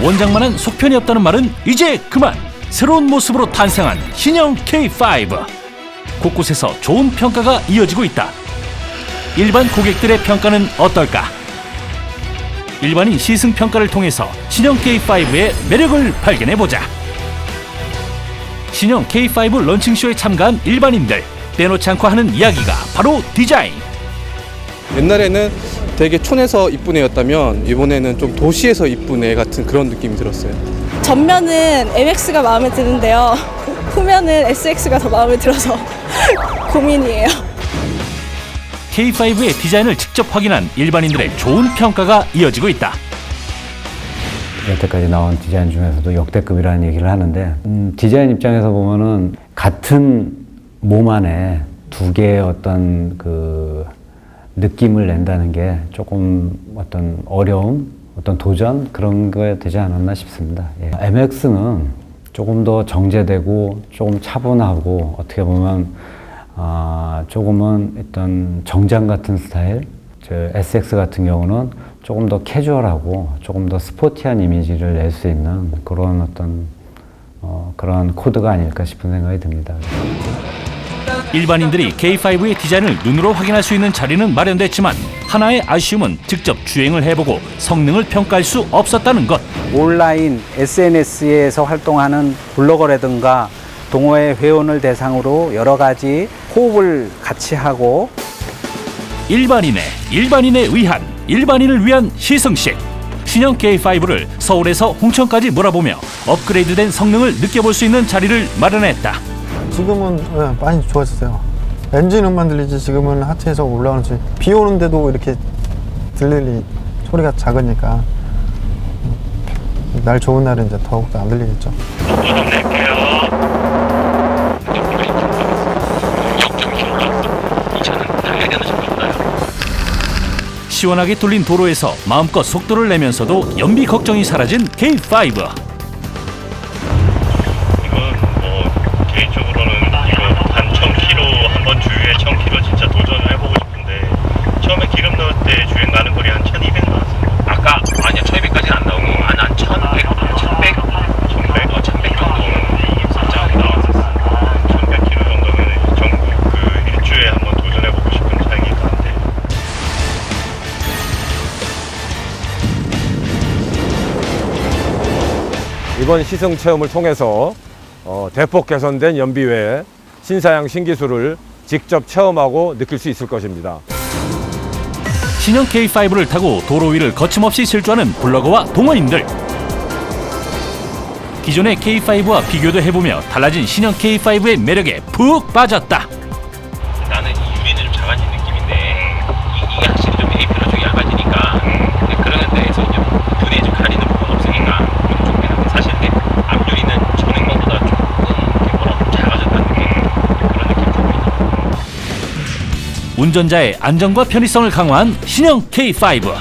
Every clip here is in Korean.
원작만한 속편이 없다는 말은 이제 그만. 새로운 모습으로 탄생한 신형 K5. 곳곳에서 좋은 평가가 이어지고 있다. 일반 고객들의 평가는 어떨까? 일반인 시승평가를 통해서 신형 K5의 매력을 발견해보자. 신형 K5 런칭쇼에 참가한 일반인들, 빼놓지 않고 하는 이야기가 바로 디자인. 옛날에는 되게 촌에서 이쁜 애였다면 이번에는 좀 도시에서 이쁜 애 같은 그런 느낌이 들었어요. 전면은 MX가 마음에 드는데요. 후면은 SX가 더 마음에 들어서 고민이에요. K5의 디자인을 직접 확인한 일반인들의 좋은 평가가 이어지고 있다. 여태까지 나온 디자인 중에서도 역대급이라는 얘기를 하는데 디자인 입장에서 보면은 같은 몸 안에 두 개의 어떤 그 느낌을 낸다는 게 조금 어떤 어려움, 어떤 도전 그런 거에 되지 않았나 싶습니다. 예. MX는 조금 더 정제되고 조금 차분하고 어떻게 보면 조금은 어떤 정장 같은 스타일, SX 같은 경우는 조금 더 캐주얼하고 조금 더 스포티한 이미지를 낼 수 있는 그런 어떤 그런 코드가 아닐까 싶은 생각이 듭니다. 일반인들이 K5의 디자인을 눈으로 확인할 수 있는 자리는 마련됐지만 하나의 아쉬움은 직접 주행을 해보고 성능을 평가할 수 없었다는 것. 온라인 SNS에서 활동하는 블로거라든가 동호회 회원을 대상으로 여러 가지 호흡을 같이 하고 일반인을 위한 시승식. 신형 K5를 서울에서 홍천까지 몰아보며 업그레이드된 성능을 느껴볼 수 있는 자리를 마련했다. 지금은 많이 좋아졌어요. 엔진음만 들리지 지금은 하체에서 올라오는 소리, 비 오는데도 이렇게 들릴 소리가 작으니까 날 좋은 날은 이제 더욱더 안 들리겠죠. 시원하게 뚫린 도로에서 마음껏 속도를 내면서도 연비 걱정이 사라진 K5. 이건 개인적으로는 이거 한 1000km 한번 주유에 1000km 진짜 도전을 해보고 싶은데 처음에 기름 넣을 때 주행 가는 거리 한 1200 나왔어요. 아까 아니야 1200까지는 안 나오고 한 1100 정도는 살짝 나왔었어요. 1100km 정도면 전국 그 일주에 한번 도전해보고 싶은 차이긴 한데. 이번 시승 체험을 통해서 대폭 개선된 연비 외에 신사양 신기술을 직접 체험하고 느낄 수 있을 것입니다. 신형 K5를 타고 도로 위를 거침없이 실주하는 블로거와 동호인들. 기존의 K5와 비교도 해보며 달라진 신형 K5의 매력에 푹 빠졌다. 나는 이 유리는 좀 작아진 느낌인데 이게 확실히 좀 AP로 좀 얇아지니까 그런 데에서 좀 눈에 좀 가리는 부분 없으니까 좀 좋긴 사실 앞유리는 전액 것보다 조금 작아졌다는 느낌, 그런 느낌 듭니다. 운전자의 안전과 편의성을 강화한 신형 K5.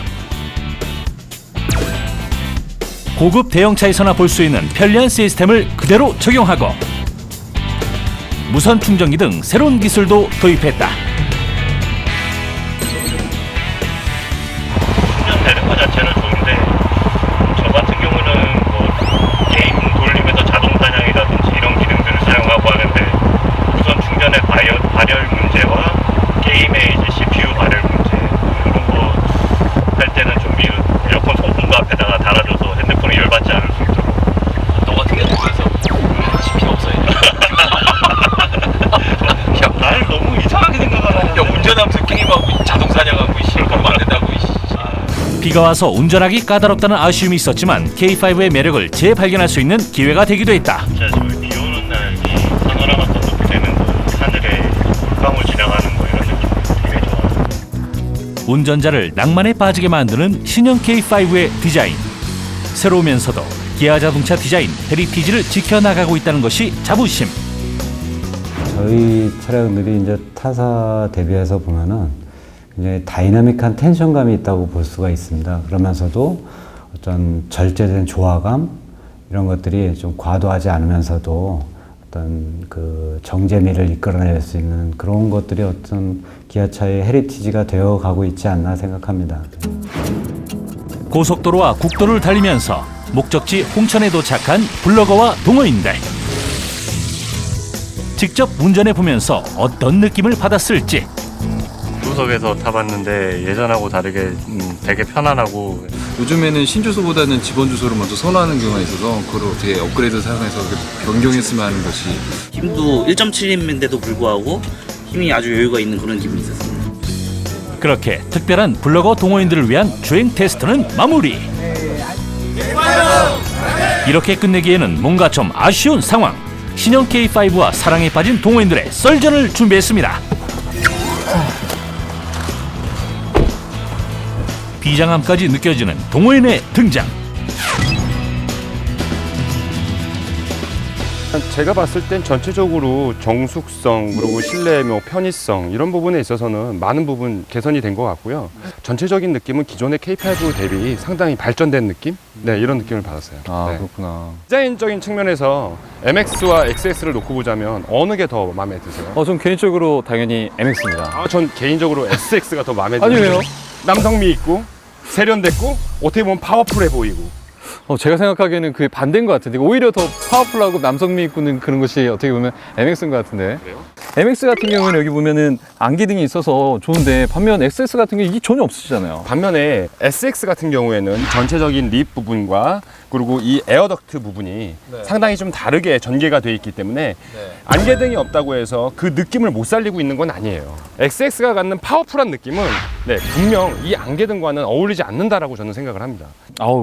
고급 대형차에서나 볼 수 있는 편리한 시스템을 그대로 적용하고 무선 충전기 등 새로운 기술도 도입했다. 충전되는 것 자체는 좋은데 저 같은 경우는 뭐 게임 돌리면서 자동 사냥이라든지 이런 기능들을 사용하고 하는데 무선 충전의 발열 문제와 게임의 이제 CPU 발열 문제 이런 거 할 때는 좀 에어컨 송풍구 앞에다가 달아줘서 핸드폰이 열받지 않을 수 있도록. 너 같은 경우는 CPU 없어요. 야, 날 너무 이상하게 생각하네. 야, 운전하면서 게임하고 자동 사냥하고 그러면 안 된다고. 비가 와서 운전하기 까다롭다는 아쉬움이 있었지만 K5의 매력을 재발견할 수 있는 기회가 되기도 했다. 진짜 저희 비 오는 날 이 파노라마 떴을 때는 하늘에 물방울 지나가는 거 이런 느낌 되게 좋아요. 운전자를 낭만에 빠지게 만드는 신형 K5의 디자인. 새로우면서도 기아 자동차 디자인 헤리티지를 지켜나가고 있다는 것이 자부심. 저희 차량들이 이제 타사 대비해서 보면은 굉장히 다이나믹한 텐션감이 있다고 볼 수가 있습니다. 그러면서도 어떤 절제된 조화감 이런 것들이 좀 과도하지 않으면서도 어떤 그 정제미를 이끌어낼 수 있는 그런 것들이 어떤 기아차의 헤리티지가 되어 가고 있지 않나 생각합니다. 고속도로와 국도를 달리면서 목적지 홍천에 도착한 블로거와 동호인들. 직접 운전해 보면서 어떤 느낌을 받았을지. 구석에서 타봤는데 예전하고 다르게 되게 편안하고 요즘에는 신주소보다는 지번 주소를 먼저 선호하는 경우가 있어서 그걸 어떻게 업그레이드 사용해서 변경했으면 하는 것이 힘도 1.7인데도 불구하고 힘이 아주 여유가 있는 그런 기분이 있었습니다. 그렇게 특별한 블로거 동호인들을 위한 주행 테스트는 마무리. 이렇게 끝내기에는 뭔가 좀 아쉬운 상황. 신형 K5와 사랑에 빠진 동호인들의 썰전을 준비했습니다. 비장함까지 느껴지는 동호인의 등장. 제가 봤을 땐 전체적으로 정숙성 그리고 실내 편의성 이런 부분에 있어서는 많은 부분 개선이 된 것 같고요. 전체적인 느낌은 기존의 K5 대비 상당히 발전된 느낌? 네, 이런 느낌을 받았어요. 네. 그렇구나. 디자인적인 측면에서 MX와 XS를 놓고 보자면 어느 게 더 마음에 드세요? 전 개인적으로 당연히 MX입니다. 전 개인적으로 SX가 더 마음에 들어요. 아니, 왜요? 남성미 있고 세련됐고 어떻게 보면 파워풀해 보이고. 제가 생각하기에는 그게 반대인 것 같은데 오히려 더 파워풀하고 남성미 있고는 그런 것이 어떻게 보면 MX인 것 같은데. 그래요? MX 같은 경우는 여기 보면은 안기등이 있어서 좋은데 반면 XS 같은 게 이게 전혀 없으시잖아요. 반면에 SX 같은 경우에는 전체적인 립 부분과 그리고 이 에어덕트 부분이 상당히 좀 다르게 전개가 되어 있기 때문에 안개등이 없다고 해서 그 느낌을 못 살리고 있는 건 아니에요. XX가 갖는 파워풀한 느낌은 분명 이 안개등과는 어울리지 않는다라고 저는 생각을 합니다.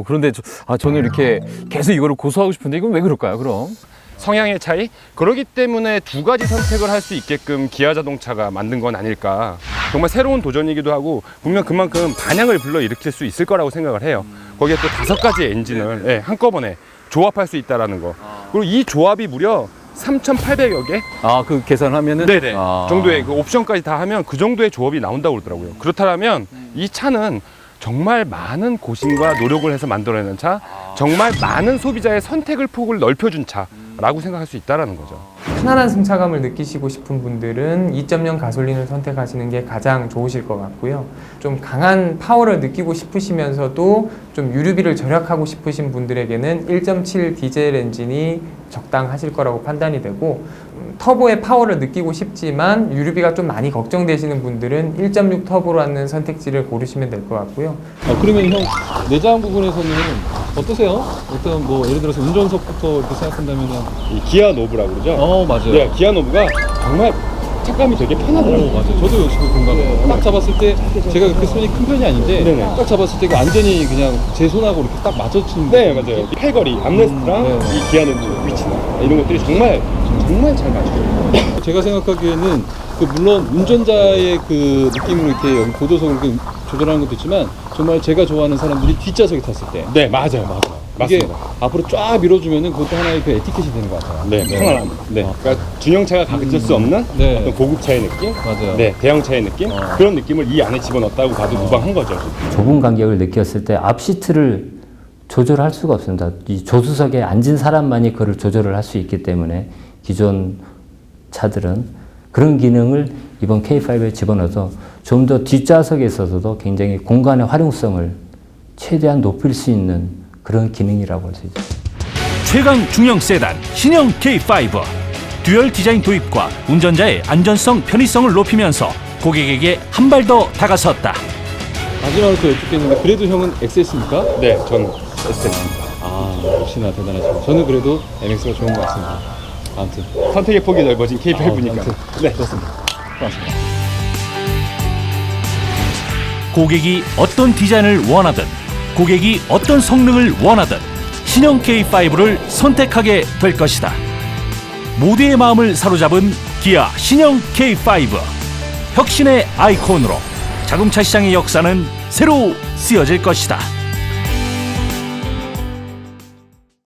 그런데 저는 이렇게 계속 이거를 고수하고 싶은데 이건 왜 그럴까요, 그럼? 성향의 차이? 그렇기 때문에 두 가지 선택을 할 수 있게끔 기아 자동차가 만든 건 아닐까. 정말 새로운 도전이기도 하고 분명 그만큼 반향을 불러일으킬 수 있을 거라고 생각을 해요. 거기에 또 5가지의 엔진을 한꺼번에 조합할 수 있다는 거. 그리고 이 조합이 무려 3,800여 개? 그 계산하면은? 네네. 정도의 그 옵션까지 다 하면 그 정도의 조합이 나온다고 그러더라고요. 그렇다면 이 차는 정말 많은 고심과 노력을 해서 만들어내는 차, 정말 많은 소비자의 선택을 폭을 넓혀준 차라고 생각할 수 있다는 거죠. 편안한 승차감을 느끼시고 싶은 분들은 2.0 가솔린을 선택하시는 게 가장 좋으실 것 같고요. 좀 강한 파워를 느끼고 싶으시면서도 좀 유류비를 절약하고 싶으신 분들에게는 1.7 디젤 엔진이 적당하실 거라고 판단이 되고, 터보의 파워를 느끼고 싶지만 유류비가 좀 많이 걱정되시는 분들은 1.6 터보로 하는 선택지를 고르시면 될 것 같고요. 그러면 형 내장 부분에서는 어떠세요? 어떤 예를 들어서 운전석부터 이렇게 생각한다면은 이 기아 노브라고 그러죠? 맞아요. 네, 기아 노브가 정말 착감이 되게 편하더라고요. 맞아요. 저도 역시 그 공감해요. 딱 잡았을 때 제가 그렇게 손이 큰 편이 아닌데 딱 잡았을 때 완전히 그냥 제 손하고 이렇게 딱 맞춰지는. 네, 맞아요. 이 팔걸이, 암레스트랑 이 기아 노브 위치나 이런 것들이 정말 잘 맞춰요. 제가 생각하기에는 물론 운전자의 그 느낌을 이렇게 여기 보조석을 이렇게 조절하는 것도 있지만 정말 제가 좋아하는 사람들이 뒷좌석에 탔을 때. 네, 맞아요. 이게 맞습니다. 앞으로 쫙 밀어주면은 그것도 하나의 그 에티켓이 되는 것 같아요. 네, 편안함. 네, 그러니까 중형차가 가질 수 없는 어떤 고급차의 느낌, 맞아요. 네, 대형차의 느낌 그런 느낌을 이 안에 집어넣었다고 봐도 무방한 거죠. 좁은 간격을 느꼈을 때 앞 시트를 조절할 수가 없습니다. 이 조수석에 앉은 사람만이 그걸 조절을 할 수 있기 때문에 기존 차들은 그런 기능을 이번 K5에 집어넣어서 좀 더 뒷좌석에 있어서도 굉장히 공간의 활용성을 최대한 높일 수 있는 그런 기능이라고 할 수 있죠. 최강 중형 세단 신형 K5. 듀얼 디자인 도입과 운전자의 안전성, 편의성을 높이면서 고객에게 한 발 더 다가섰다. 마지막으로 또 여쭙겠는데 그래도 형은 XS입니까? 네, 저는 SX입니다. 역시나 대단하시고 저는 그래도 MX가 좋은 것 같습니다. 아무튼 선택의 폭이 넓어진 K5니까. 네, 그렇습니다. 고맙습니다. 고객이 어떤 디자인을 원하든, 고객이 어떤 성능을 원하든 신형 K5를 선택하게 될 것이다. 모두의 마음을 사로잡은 기아 신형 K5. 혁신의 아이콘으로 자동차 시장의 역사는 새로 쓰여질 것이다.